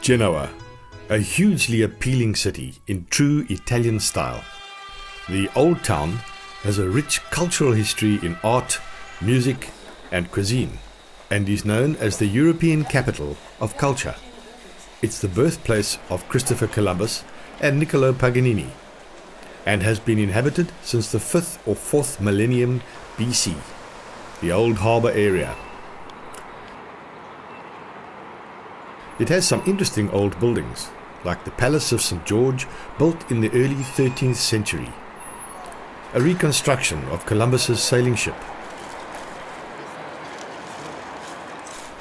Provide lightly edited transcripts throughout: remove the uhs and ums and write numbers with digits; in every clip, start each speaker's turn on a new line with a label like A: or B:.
A: Genoa, a hugely appealing city in true Italian style. The old town has a rich cultural history in art, music and cuisine, and is known as the European capital of culture. It's the birthplace of Christopher Columbus and Niccolo Paganini, and has been inhabited since the 5th or 4th millennium BC, the old harbour area. It has some interesting old buildings, like the Palace of St. George, built in the early 13th century, a reconstruction of Columbus's sailing ship.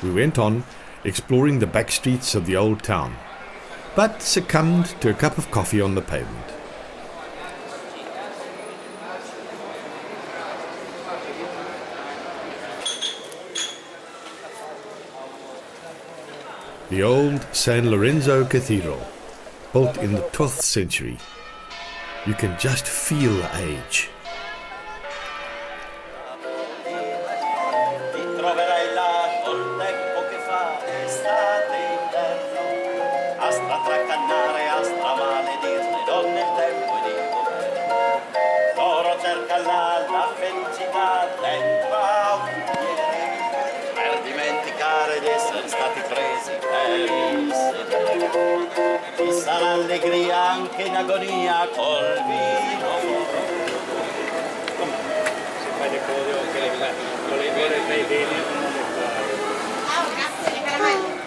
A: We went on exploring the back streets of the old town, but succumbed to a cup of coffee on the pavement. The old San Lorenzo Cathedral, built in the 12th century. You can just feel the age.
B: Ci sarà allegria anche in agonia col vino. Se fai le cose o che le fai bene non le fai. Grazie, le caramelle.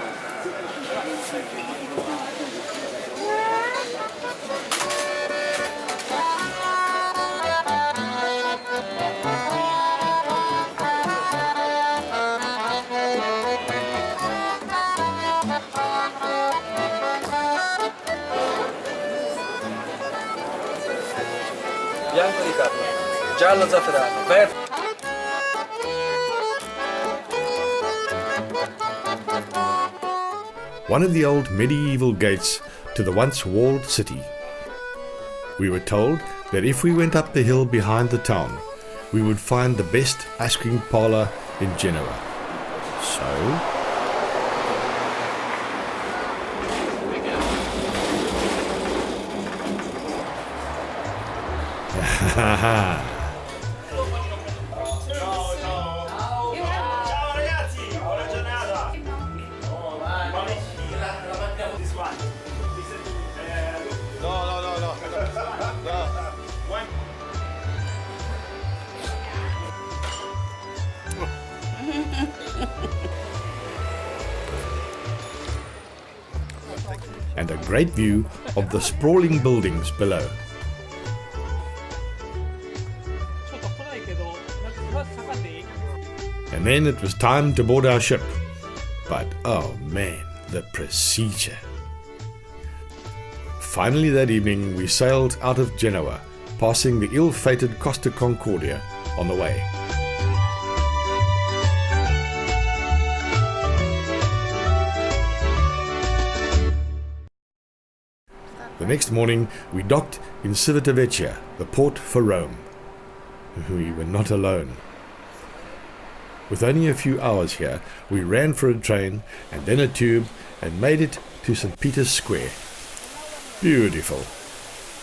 C: Bianco di capra, giallo zafferano, verde.
A: One of the old medieval gates to the once walled city. We were told that if we went up the hill behind the town, we would find the best ice cream parlour in Genoa. So
B: Ciao ragazzi, buona giornata. No.
A: and a great view of the sprawling buildings below. And then it was time to board our ship. But oh man, the procedure. Finally that evening we sailed out of Genoa, passing the ill-fated Costa Concordia on the way. The next morning we docked in Civitavecchia, the port for Rome. We were not alone. With only a few hours here, we ran for a train and then a tube and made it to St. Peter's Square. Beautiful.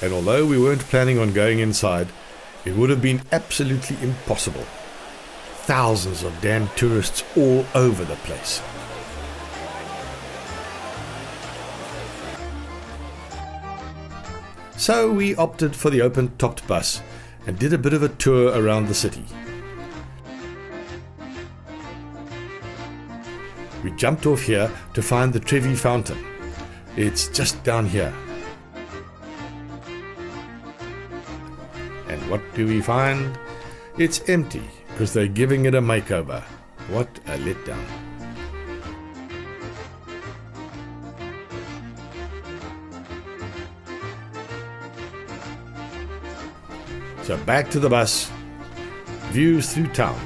A: And although we weren't planning on going inside, it would have been absolutely impossible. Thousands of damn tourists all over the place. So we opted for the open-topped bus and did a bit of a tour around the city. We jumped off here to find the Trevi Fountain. It's just down here. And what do we find? It's empty because they're giving it a makeover. What a letdown. So back to the bus, views through town.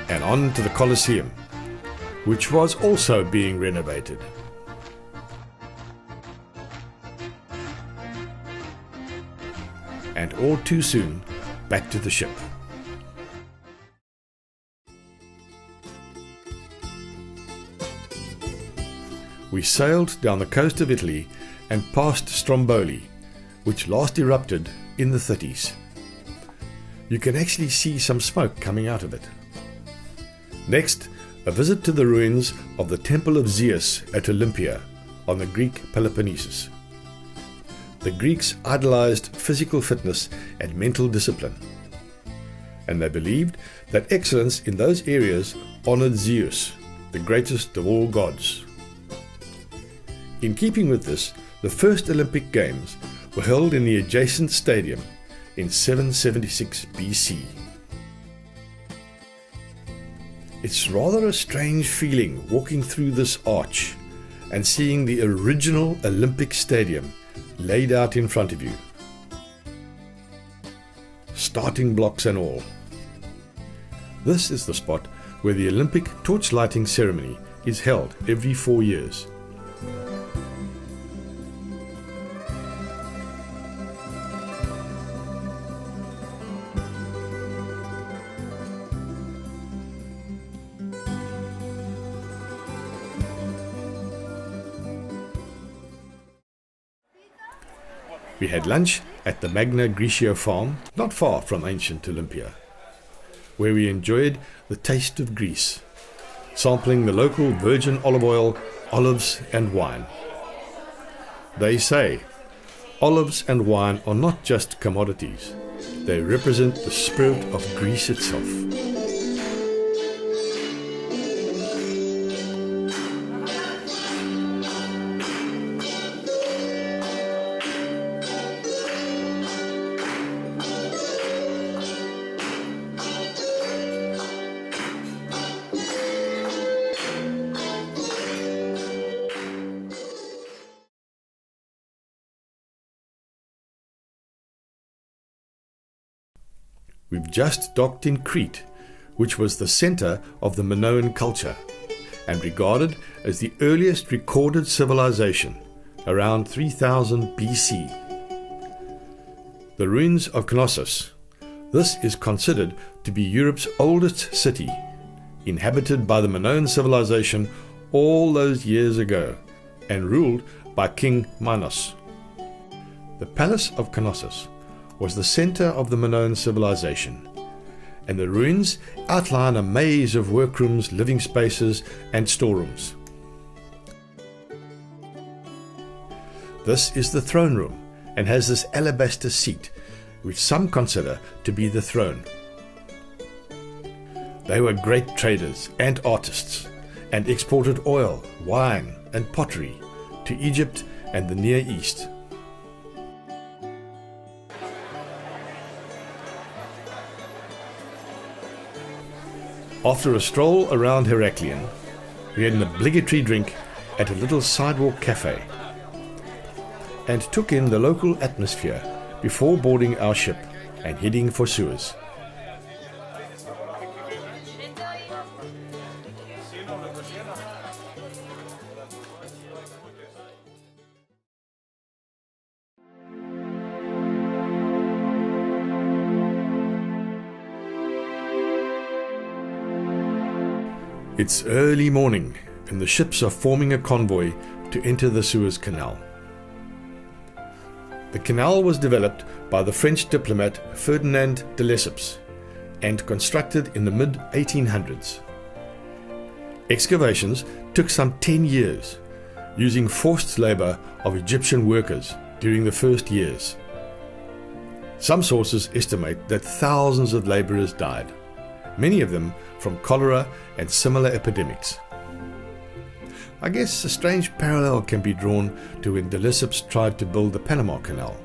A: And on to the Colosseum, which was also being renovated. and all too soon back to the ship. We sailed down the coast of Italy and past Stromboli, which last erupted in the 30s. You can actually see some smoke coming out of it. Next, a visit to the ruins of the Temple of Zeus at Olympia on the Greek Peloponnesus. The Greeks idolized physical fitness and mental discipline, and they believed that excellence in those areas honored Zeus, the greatest of all gods. In keeping with this, the first Olympic Games were held in the adjacent stadium in 776 BC. It's rather a strange feeling walking through this arch and seeing the original Olympic Stadium laid out in front of you. Starting blocks and all. This is the spot where the Olympic torch lighting ceremony is held every 4 years. We had lunch at the Magna Grecia farm, not far from ancient Olympia, where we enjoyed the taste of Greece, sampling the local virgin olive oil, olives and wine. They say olives and wine are not just commodities, they represent the spirit of Greece itself. We've just docked in Crete, which was the center of the Minoan culture and regarded as the earliest recorded civilization, around 3000 BC. The ruins of Knossos. This is considered to be Europe's oldest city, inhabited by the Minoan civilization all those years ago and ruled by King Minos. The Palace of Knossos was the center of the Minoan civilization, and the ruins outline a maze of workrooms, living spaces, and storerooms. This is the throne room and has this alabaster seat, which some consider to be the throne. They were great traders and artists, and exported oil, wine, and pottery to Egypt and the Near East. After a stroll around Heraklion, we had an obligatory drink at a little sidewalk cafe and took in the local atmosphere before boarding our ship and heading for Suez. It's early morning and the ships are forming a convoy to enter the Suez Canal. The canal was developed by the French diplomat Ferdinand de Lesseps and constructed in the mid-1800s. Excavations took some 10 years, using forced labor of Egyptian workers during the first years. Some sources estimate that thousands of laborers died, many of them from cholera and similar epidemics. I guess a strange parallel can be drawn to when de Lesseps tried to build the Panama Canal,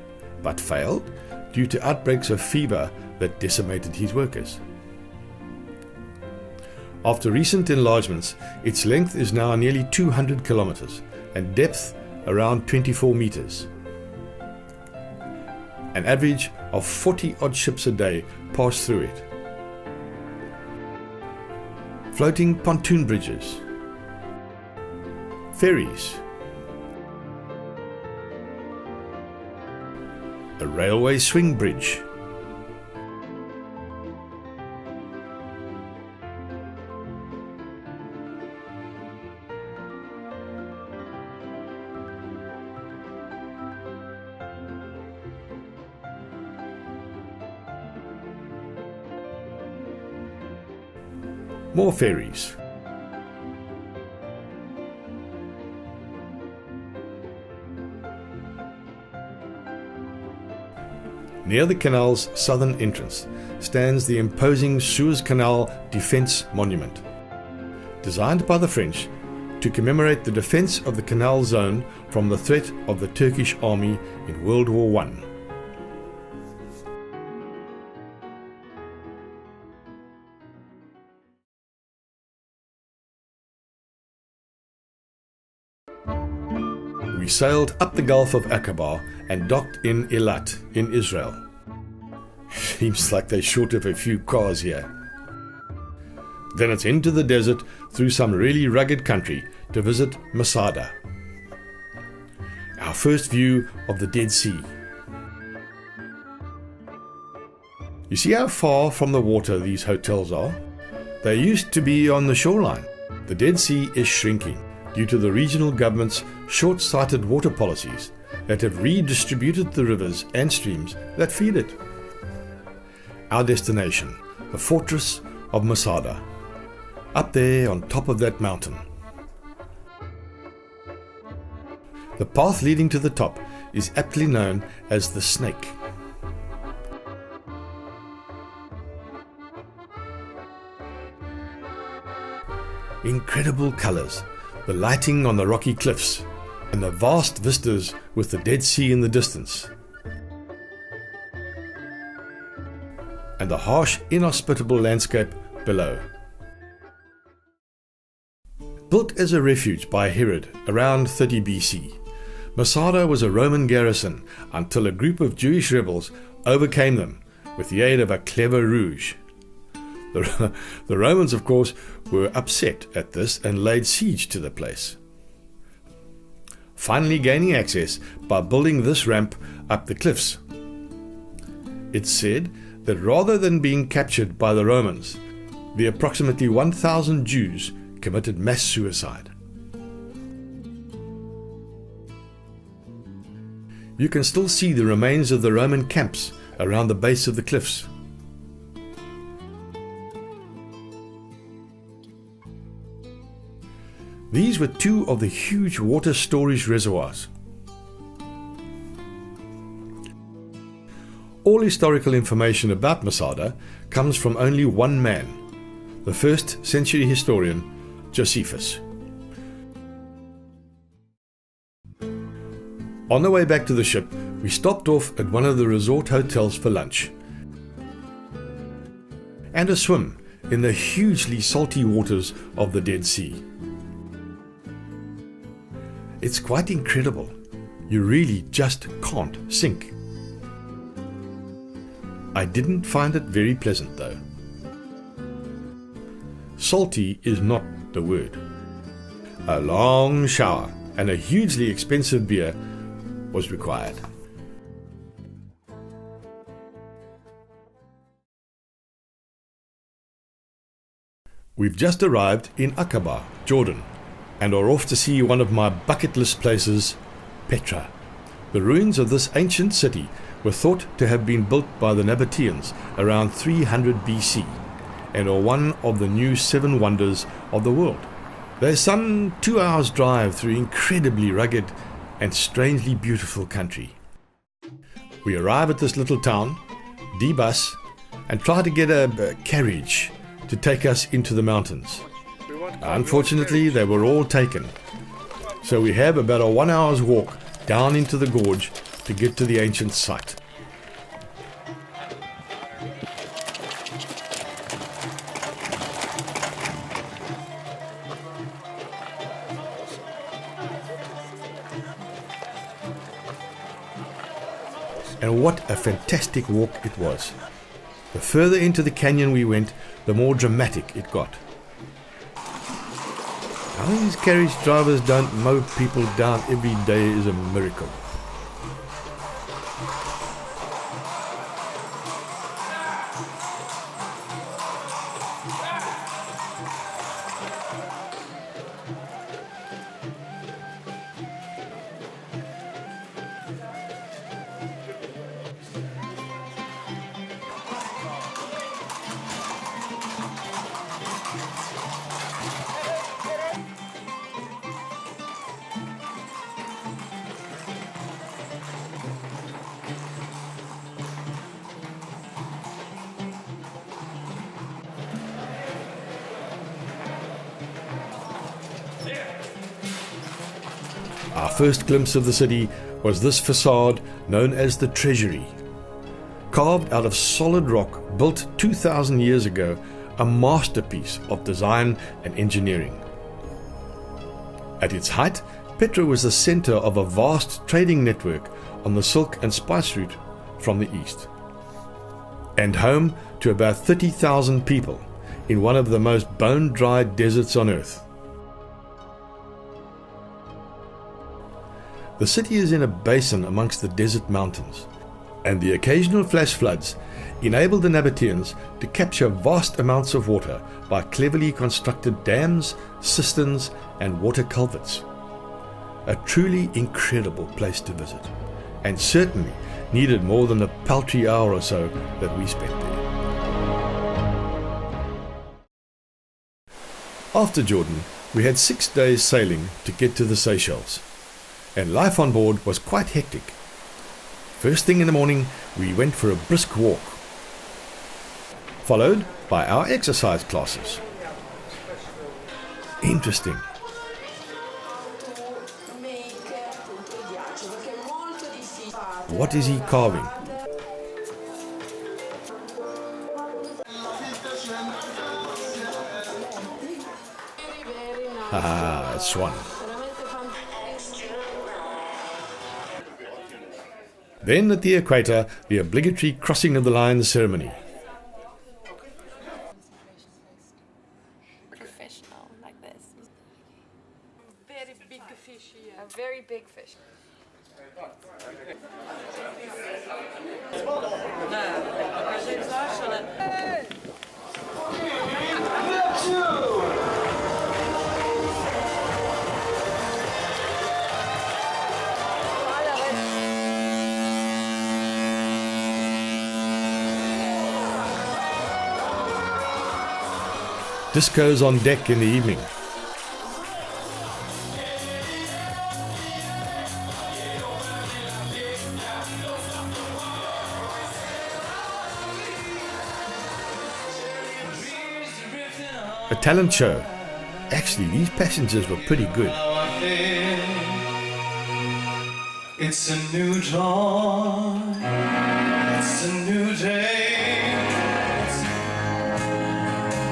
A: but failed due to outbreaks of fever that decimated his workers. After recent enlargements, its length is now nearly 200 kilometers and depth around 24 meters. An average of 40-odd ships a day pass through it. Floating pontoon bridges, ferries, a railway swing bridge. More ferries. Near the canal's southern entrance stands the imposing Suez Canal Defence Monument, designed by the French to commemorate the defence of the canal zone from the threat of the Turkish army in World War I. We sailed up the Gulf of Aqaba and docked in Eilat in Israel. Seems like they're short of a few cars here. Then it's into the desert through some really rugged country to visit Masada. Our first view of the Dead Sea. You see how far from the water these hotels are? They used to be on the shoreline. The Dead Sea is shrinking due to the regional government's short-sighted water policies that have redistributed the rivers and streams that feed it. Our destination, the fortress of Masada, up there on top of that mountain. The path leading to the top is aptly known as the Snake. Incredible colors, the lighting on the rocky cliffs, and the vast vistas with the Dead Sea in the distance, and the harsh, inhospitable landscape below. Built as a refuge by Herod around 30 BC, Masada was a Roman garrison until a group of Jewish rebels overcame them with the aid of a clever rouge. The Romans, of course, were upset at this and laid siege to the place, finally gaining access by building this ramp up the cliffs. It's said that rather than being captured by the Romans, the approximately 1,000 Jews committed mass suicide. You can still see the remains of the Roman camps around the base of the cliffs. These were two of the huge water storage reservoirs. All historical information about Masada comes from only one man, the 1st century historian Josephus. On the way back to the ship, we stopped off at one of the resort hotels for lunch and a swim in the hugely salty waters of the Dead Sea. It's quite incredible. You really just can't sink. I didn't find it very pleasant though. Salty is not the word. A long shower and a hugely expensive beer was required. We've just arrived in Aqaba, Jordan, and are off to see one of my bucket list places, Petra. The ruins of this ancient city were thought to have been built by the Nabateans around 300 BC and are one of the new 7 wonders of the world. They're some 2 hours drive through incredibly rugged and strangely beautiful country. We arrive at this little town, debus, and try to get a carriage to take us into the mountains. Unfortunately, they were all taken, so we have about a 1 hour's walk down into the gorge to get to the ancient site. And what a fantastic walk it was. The further into the canyon we went, the more dramatic it got. How these carriage drivers don't mow people down every day is a miracle. Our first glimpse of the city was this facade known as the Treasury. Carved out of solid rock built 2,000 years ago, a masterpiece of design and engineering. At its height, Petra was the center of a vast trading network on the silk and spice route from the east, and home to about 30,000 people in one of the most bone-dry deserts on earth. The city is in a basin amongst the desert mountains, and the occasional flash floods enable the Nabateans to capture vast amounts of water by cleverly constructed dams, cisterns, and water culverts. A truly incredible place to visit, and certainly needed more than the paltry hour or so that we spent there. After Jordan, we had 6 days sailing to get to the Seychelles, and life on board was quite hectic. First thing in the morning, we went for a brisk walk, followed by our exercise classes. Interesting. What is he carving? Ah, a swan. Then at the equator, the obligatory crossing of the line ceremony.
D: Professional, like this.
E: Very big fish here.
D: A very big fish.
A: Discos on deck in the evening. A talent show. Actually, these passengers were pretty good.
F: It's a new dawn. It's a new day.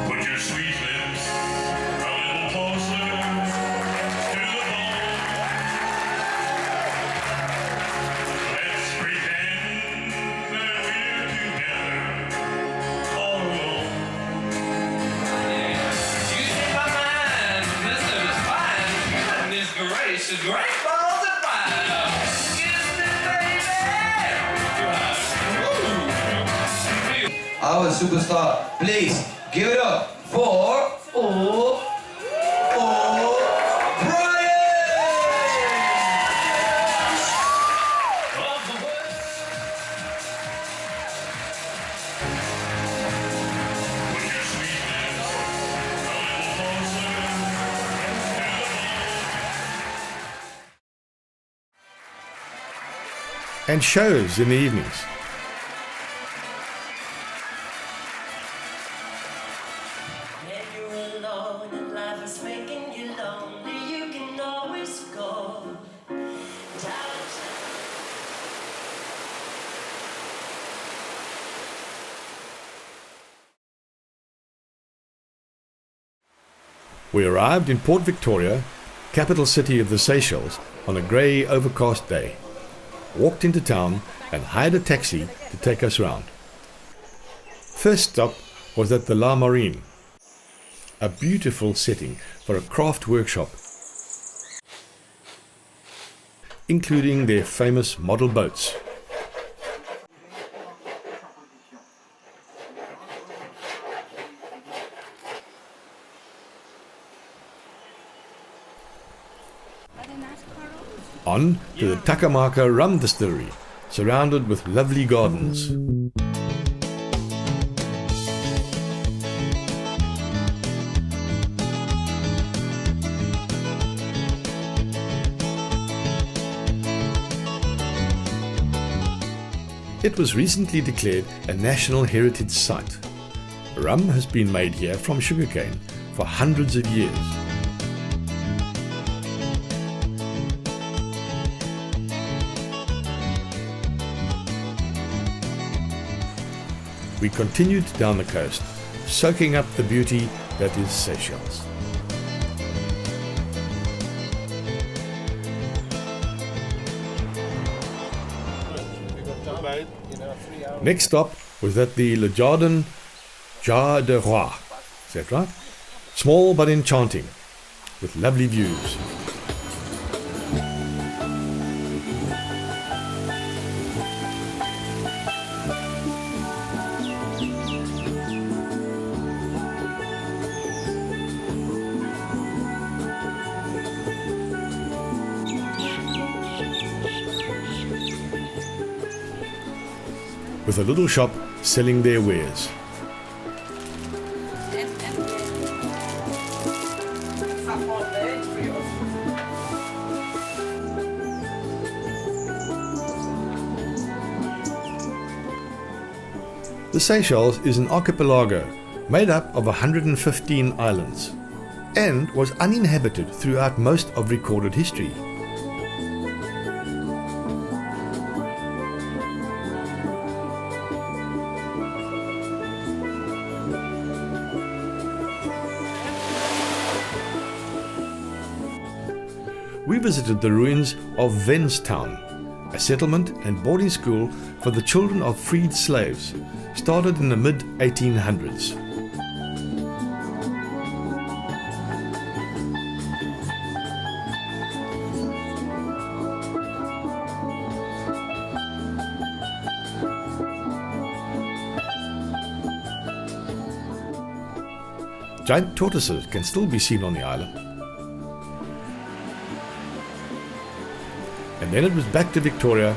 F: Put your sweet lips a little closer to the bone. Let's pretend that we're together all alone. You take my mind, this is fine. Goodness gracious, great balls of fire. Kiss me, baby.
G: Our superstar, please give it up for Brian!
A: And shows in the evenings.
H: When you're alone and life is making you lonely, you can always go down.
A: We arrived in Port Victoria, capital city of the Seychelles, on a grey, overcast day. Walked into town and hired a taxi to take us round. First stop was at the La Marine, a beautiful setting for a craft workshop, including their famous model boats. On to the Takamaka rum distillery, surrounded with lovely gardens. It was recently declared a National Heritage Site. Rum has been made here from sugarcane for hundreds of years. we continued down the coast, soaking up the beauty that is Seychelles. Next stop was at the Le Jardin de Roi. Is that right? Small but enchanting, with lovely views. With a little shop selling their wares. The Seychelles is an archipelago made up of 115 islands and was uninhabited throughout most of recorded history. We visited the ruins of Venstown, a settlement and boarding school for the children of freed slaves, started in the mid-1800s. Giant tortoises can still be seen on the island. And then it was back to Victoria.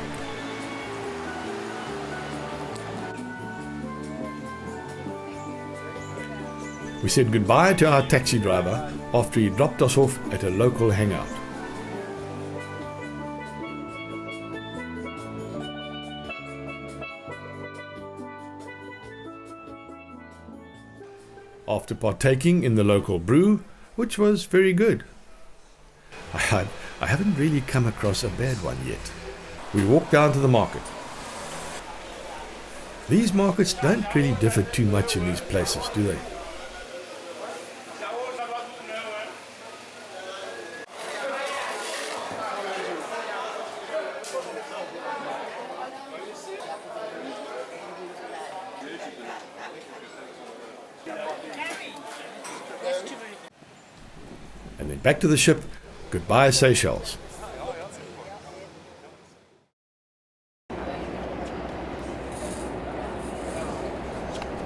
A: We said goodbye to our taxi driver after he dropped us off at a local hangout. After partaking in the local brew, which was very good. I haven't really come across a bad one yet. We walked down to the market. These markets don't really differ too much in these places, do they? And then back to the ship. Goodbye, Seychelles.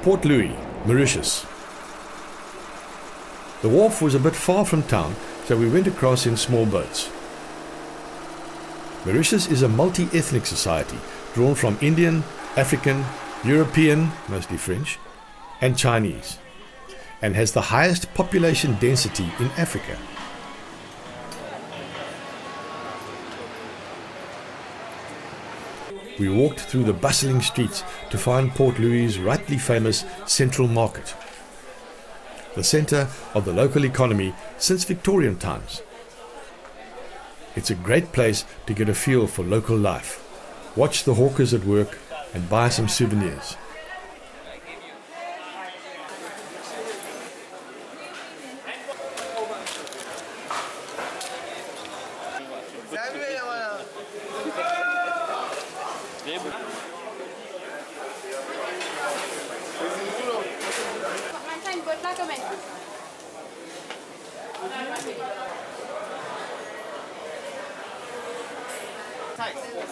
A: Port Louis, Mauritius. The wharf was a bit far from town, so we went across in small boats. Mauritius is a multi-ethnic society drawn from Indian, African, European, mostly French, and Chinese, and has the highest population density in Africa. We walked through the bustling streets to find Port Louis' rightly famous Central Market, the centre of the local economy since Victorian times. It's a great place to get a feel for local life, watch the hawkers at work and buy some souvenirs.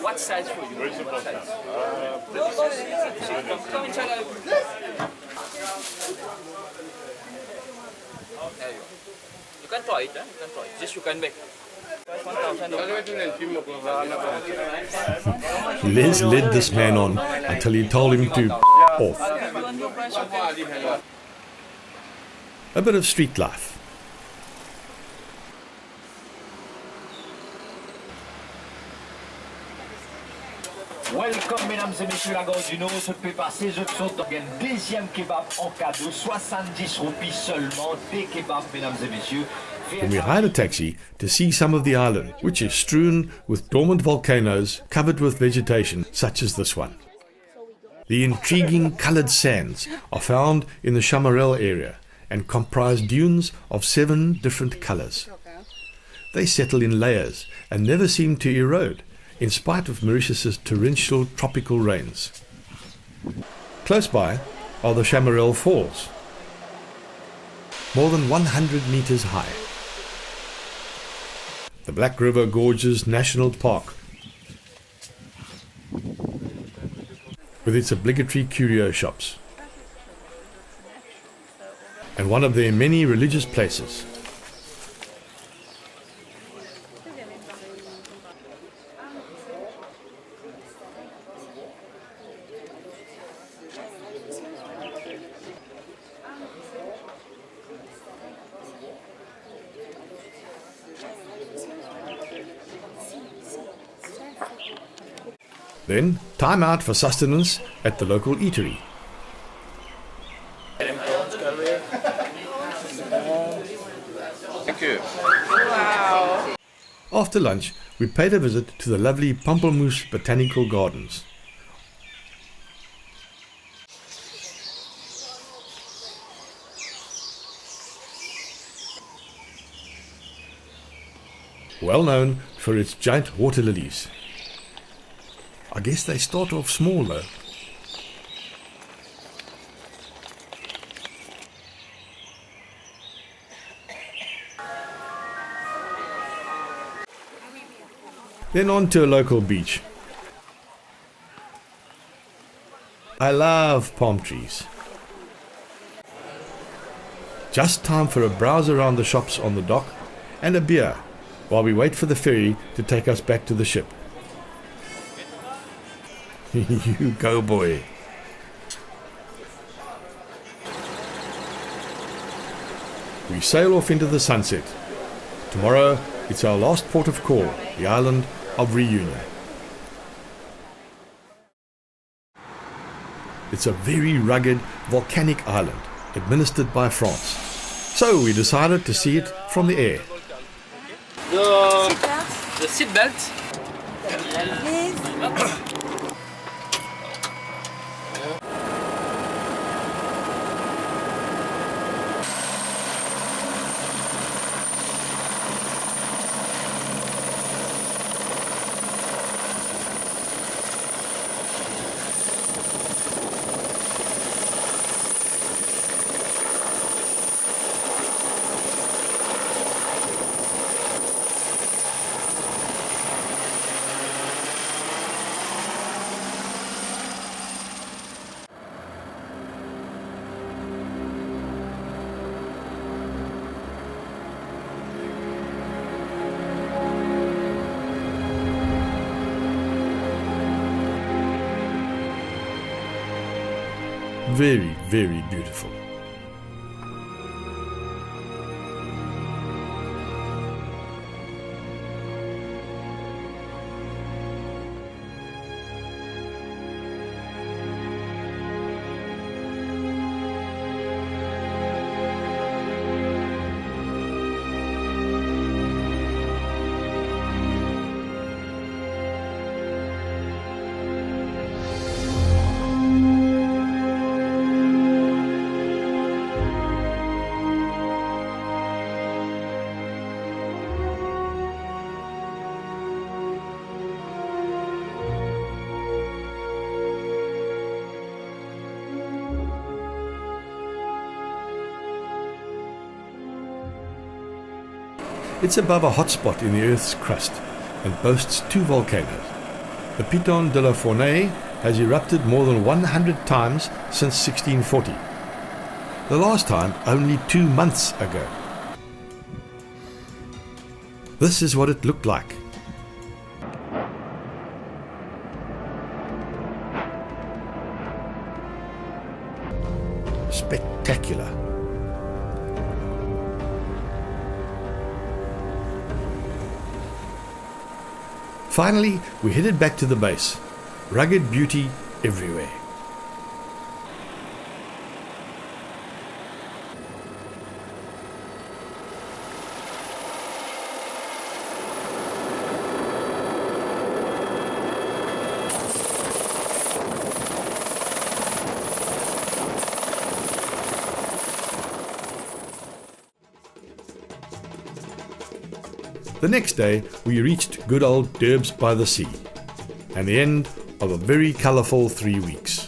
B: What size for you? What size? Come inside. There you go. You can try it, eh? You can try it. Just you can make.
A: Les led this man on until he told him to off. A bit of street life.
I: Welcome, mesdames et messieurs, la gare du Nord se prépare ses options. Donc, un deuxième kebab en cadeau, 70 roupies seulement. Des kebabs, mesdames et messieurs.
A: Then we hired a taxi to see some of the island, which is strewn with dormant volcanoes covered with vegetation such as this one. The intriguing coloured sands are found in the Chamarel area and comprise dunes of 7 different colours. They settle in layers and never seem to erode, in spite of Mauritius's torrential tropical rains. Close by are the Chamarel Falls, more than 100 metres high. The Black River Gorges National Park, with its obligatory curio shops, and one of their many religious places. Then, time out for sustenance at the local eatery.
C: Thank you.
A: After lunch, we paid a visit to the lovely Pamplemousse Botanical Gardens. Well known for its giant water lilies. I guess they start off small though. Then on to a local beach. I love palm trees. Just time for a browse around the shops on the dock and a beer while we wait for the ferry to take us back to the ship. You go, boy. We sail off into the sunset. Tomorrow, it's our last port of call, the island of Reunion. It's a very rugged, volcanic island, administered by France. So we decided to see it from the air.
B: The seat belt.
A: Very, very beautiful. It's above a hotspot in the Earth's crust and boasts 2 volcanoes. The Piton de la Fournaise has erupted more than 100 times since 1640. The last time only 2 months ago. This is what it looked like. Spectacular. Finally, we headed back to the base. Rugged beauty everywhere. The next day we reached good old Durbs by the sea, and the end of a very colourful 3 weeks.